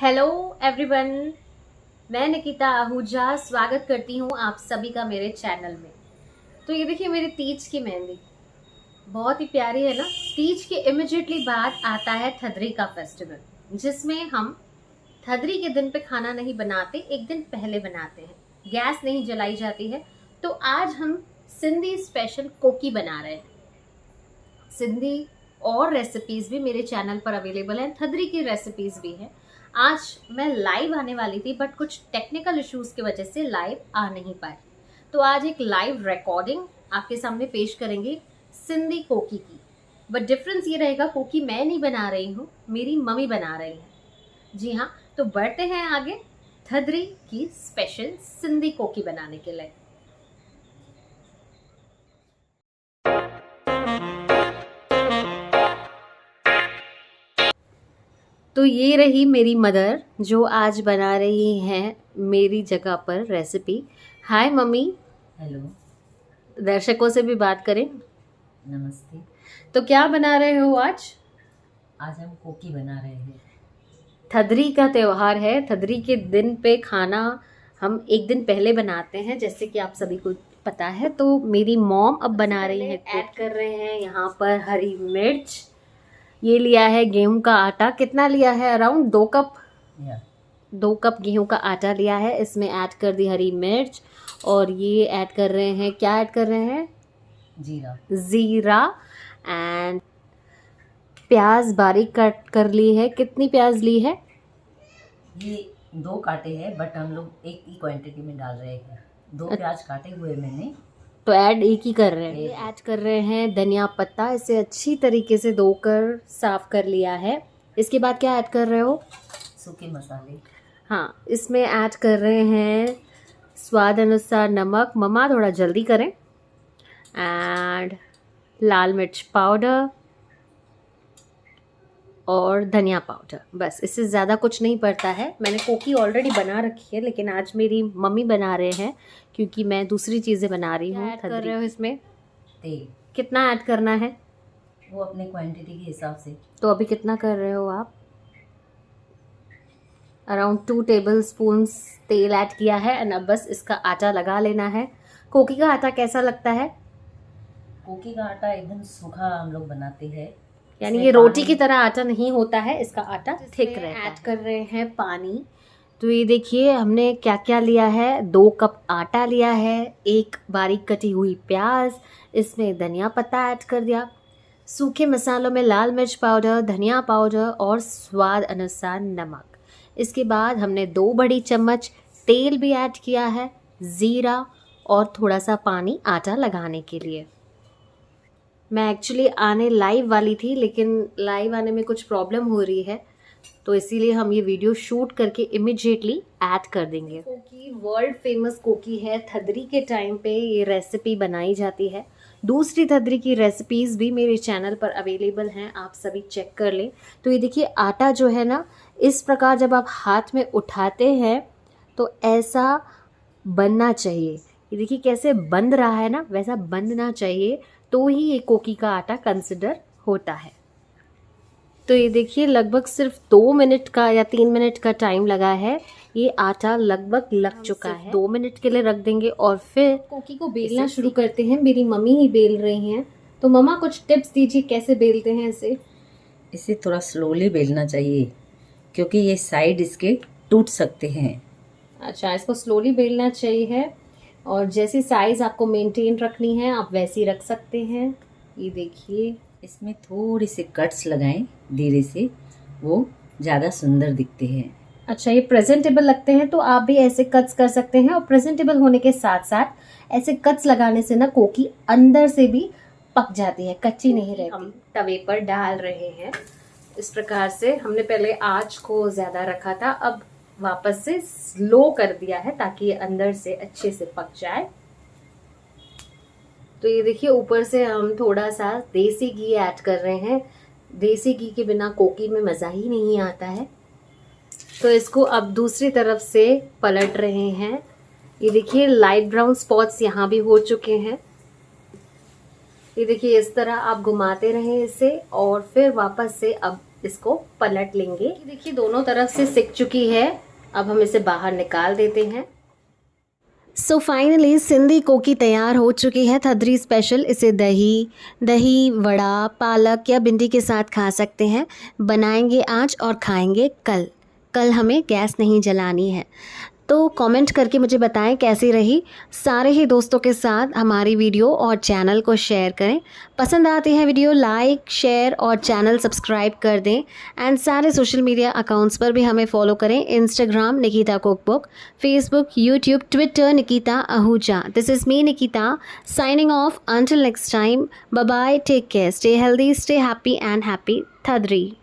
Hello everyone, मैं निकिता आहूजा स्वागत करती हूँ आप सभी का मेरे चैनल में। तो ये देखिए मेरी तीज की मेहंदी बहुत ही प्यारी है ना। तीज के इमिडिएटली बाद आता है थदरी का फेस्टिवल, जिसमें हम थदरी के दिन पे खाना नहीं बनाते, एक दिन पहले बनाते हैं, गैस नहीं जलाई जाती है। तो आज हम सिंधी स्पेशल कोकी बना रहे हैं। सिंधी और रेसिपीज भी मेरे चैनल पर अवेलेबल है, थदरी की रेसिपीज भी है। आज मैं लाइव आने वाली थी बट कुछ टेक्निकल इश्यूज की वजह से लाइव आ नहीं पाई, तो आज एक लाइव रिकॉर्डिंग आपके सामने पेश करेंगे सिंधी कोकी की। बट डिफरेंस ये रहेगा, कोकी मैं नहीं बना रही हूँ, मेरी मम्मी बना रही है। जी हाँ, तो बढ़ते हैं आगे थदरी की स्पेशल सिंधी कोकी बनाने के लिए। तो ये रही मेरी मदर जो आज बना रही हैं मेरी जगह पर रेसिपी। हाय मम्मी। हेलो। दर्शकों से भी बात करें। नमस्ते। तो क्या बना रहे हो आज? आज हम कोकी बना रहे हैं। थदरी का त्योहार है, थदरी के दिन पे खाना हम एक दिन पहले बनाते हैं, जैसे कि आप सभी को पता है। तो मेरी मॉम अब बना रही है, ऐड कर रहे हैं यहाँ पर हरी मिर्च। ये लिया है गेहूं का आटा, कितना लिया है? Around 2 cup. 2 कप गेहूं का आटा लिया है, इसमें ऐड कर दी हरी मिर्च। और ये ऐड कर रहे हैं, क्या ऐड कर रहे हैं? जीरा एंड प्याज बारीक कट कर ली है। कितनी प्याज ली है? ये 2 काटे हैं, बट हम लोग एक ही क्वांटिटी में डाल रहे हैं। 2 प्याज काटे हुए मैंने, तो ऐड एक ही कर रहे हैं। ये ऐड कर रहे हैं धनिया पत्ता, इसे अच्छी तरीके से धोकर साफ कर लिया है। इसके बाद क्या ऐड कर रहे हो? सूखे मसाले। हाँ, इसमें ऐड कर रहे हैं स्वाद अनुसार नमक, मम्मा थोड़ा जल्दी करें। एंड लाल मिर्च पाउडर और धनिया पाउडर, बस, इससे ज़्यादा कुछ नहीं पड़ता है। मैंने कोकी ऑलरेडी बना रखी है, लेकिन आज मेरी मम्मी बना रहे हैं क्योंकि मैं दूसरी चीज़ें बना रही हूँ। ऐड कर रहे हो इसमें? तेल। कितना ऐड करना है? वो अपने क्वांटिटी के हिसाब से। तो अभी कितना कर रहे हो आप? अराउंड 2 टेबल स्पून तेल ऐड किया है। एंड अब बस इसका आटा लगा लेना है। कोकी का आटा कैसा लगता है? कोकी का आटा एकदम सूखा हम लोग बनाते हैं, यानी ये रोटी की तरह आटा नहीं होता है, इसका आटा थिक रहता है। ऐड कर रहे हैं पानी। तो ये देखिए हमने क्या क्या लिया है। 2 कप आटा लिया है, 1 बारीक कटी हुई प्याज, इसमें धनिया पत्ता ऐड कर दिया, सूखे मसालों में लाल मिर्च पाउडर, धनिया पाउडर और स्वाद अनुसार नमक। इसके बाद हमने 2 बड़ी चम्मच तेल भी ऐड किया है, ज़ीरा और थोड़ा सा पानी आटा लगाने के लिए। मैं एक्चुअली आने लाइव वाली थी, लेकिन लाइव आने में कुछ प्रॉब्लम हो रही है, तो इसीलिए हम ये वीडियो शूट करके इमिडिएटली ऐड कर देंगे। कोकी वर्ल्ड फेमस कोकी है, थदरी के टाइम पे ये रेसिपी बनाई जाती है। दूसरी थदरी की रेसिपीज़ भी मेरे चैनल पर अवेलेबल हैं, आप सभी चेक कर लें। तो ये देखिए आटा जो है ना, इस प्रकार जब आप हाथ में उठाते हैं तो ऐसा बनना चाहिए। ये देखिए कैसे बंध रहा है ना, वैसा बंधना चाहिए, तो ही ये कोकी का आटा कंसिडर होता है। तो ये देखिए लगभग सिर्फ 2 मिनट का या 3 मिनट का टाइम लगा है, ये आटा लगभग लग चुका है। 2 मिनट के लिए रख देंगे और फिर कोकी को बेलना शुरू करते हैं। मेरी मम्मी ही बेल रही हैं, तो मम्मा कुछ टिप्स दीजिए कैसे बेलते हैं इसे। इसे थोड़ा स्लोली बेलना चाहिए, क्योंकि ये साइड इसके टूट सकते हैं। अच्छा, इसको स्लोली बेलना चाहिए, और जैसी साइज आपको मेंटेन रखनी है आप वैसी रख सकते हैं। ये देखिए इसमें थोड़ी से कट्स लगाएं धीरे से, वो ज़्यादा सुंदर दिखते हैं। अच्छा, ये प्रेजेंटेबल लगते हैं, तो आप भी ऐसे कट्स कर सकते हैं। और प्रेजेंटेबल होने के साथ साथ ऐसे कट्स लगाने से ना कोकी अंदर से भी पक जाती है, कच्ची नहीं रहती। हम तवे पर डाल रहे हैं इस प्रकार से। हमने पहले आंच को ज़्यादा रखा था, अब वापस से स्लो कर दिया है ताकि ये अंदर से अच्छे से पक जाए। तो ये देखिए ऊपर से हम थोड़ा सा देसी घी ऐड कर रहे हैं। देसी घी के बिना कोकी में मज़ा ही नहीं आता है। तो इसको अब दूसरी तरफ से पलट रहे हैं। ये देखिए लाइट ब्राउन स्पॉट्स यहाँ भी हो चुके हैं। ये देखिए इस तरह आप घुमाते रहें इसे, और फिर वापस से अब इसको पलट लेंगे। देखिए दोनों तरफ से सिक चुकी है, अब हम इसे बाहर निकाल देते हैं। सो फाइनली सिंधी कोकी तैयार हो चुकी है, थदरी स्पेशल। इसे दही वड़ा, पालक या भिंडी के साथ खा सकते हैं। बनाएंगे आज और खाएंगे कल। कल हमें गैस नहीं जलानी है। तो कमेंट करके मुझे बताएं कैसी रही। सारे ही दोस्तों के साथ हमारी वीडियो और चैनल को शेयर करें। पसंद आती है वीडियो लाइक शेयर और चैनल सब्सक्राइब कर दें। एंड सारे सोशल मीडिया अकाउंट्स पर भी हमें फॉलो करें। Instagram Nikita cookbook, Facebook, YouTube, Twitter Nikita Ahuja. This is me Nikita signing off. Until next time, bye bye, take care, stay healthy, stay happy and happy Thadri.